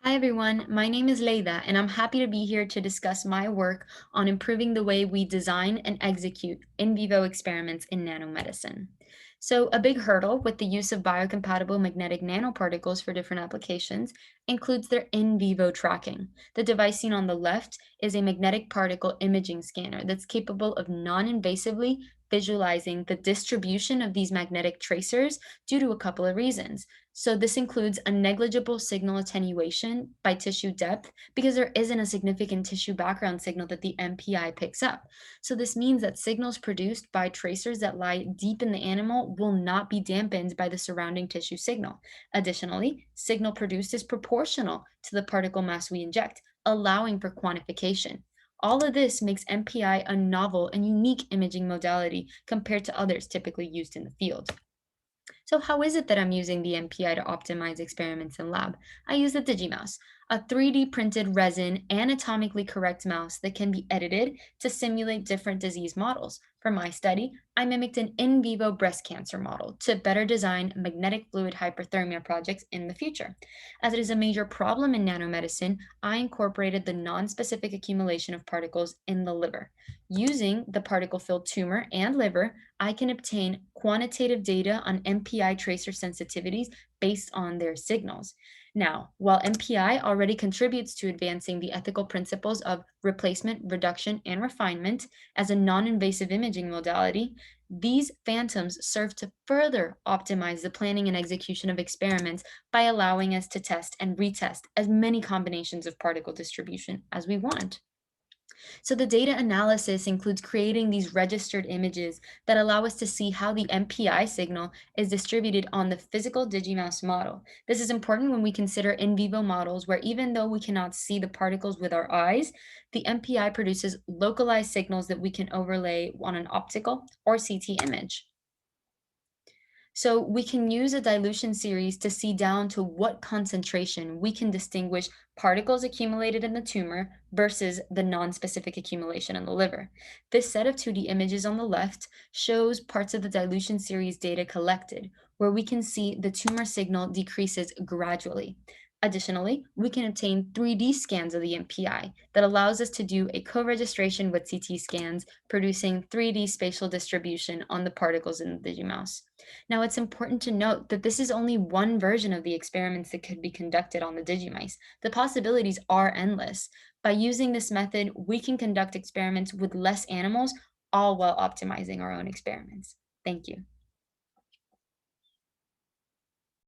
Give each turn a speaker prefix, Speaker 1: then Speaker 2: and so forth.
Speaker 1: Hi everyone, my name is Leyda, and I'm happy to be here to discuss my work on improving the way we design and execute in vivo experiments in nanomedicine. So, a big hurdle with the use of biocompatible magnetic nanoparticles for different applications includes their in vivo tracking. The device seen on the left is a magnetic particle imaging scanner that's capable of non invasively visualizing the distribution of these magnetic tracers due to a couple of reasons. So this includes a negligible signal attenuation by tissue depth because there isn't a significant tissue background signal that the MPI picks up. So this means that signals produced by tracers that lie deep in the animal will not be dampened by the surrounding tissue signal. Additionally, signal produced is proportional to the particle mass we inject, allowing for quantification. All of this makes MPI a novel and unique imaging modality compared to others typically used in the field. So how is it that I'm using the MPI to optimize experiments in lab? I use the DigiMouse, a 3D printed resin anatomically correct mouse that can be edited to simulate different disease models. For my study, I mimicked an in vivo breast cancer model to better design magnetic fluid hyperthermia projects in the future. As it is a major problem in nanomedicine, I incorporated the non-specific accumulation of particles in the liver. Using the particle-filled tumor and liver, I can obtain quantitative data on MPI tracer sensitivities based on their signals. Now, while MPI already contributes to advancing the ethical principles of replacement, reduction, and refinement as a non invasive imaging modality, these phantoms serve to further optimize the planning and execution of experiments by allowing us to test and retest as many combinations of particle distribution as we want. So the data analysis includes creating these registered images that allow us to see how the MPI signal is distributed on the physical Digimouse model. This is important when we consider in vivo models where even though we cannot see the particles with our eyes, the MPI produces localized signals that we can overlay on an optical or CT image. So we can use a dilution series to see down to what concentration we can distinguish particles accumulated in the tumor versus the non-specific accumulation in the liver. This set of 2D images on the left shows parts of the dilution series data collected, where we can see the tumor signal decreases gradually. Additionally, we can obtain 3D scans of the MPI that allows us to do a co-registration with CT scans, producing 3D spatial distribution on the particles in the Digimouse. Now, it's important to note that this is only one version of the experiments that could be conducted on the Digimice. The possibilities are endless. By using this method, we can conduct experiments with less animals, all while optimizing our own experiments. Thank you.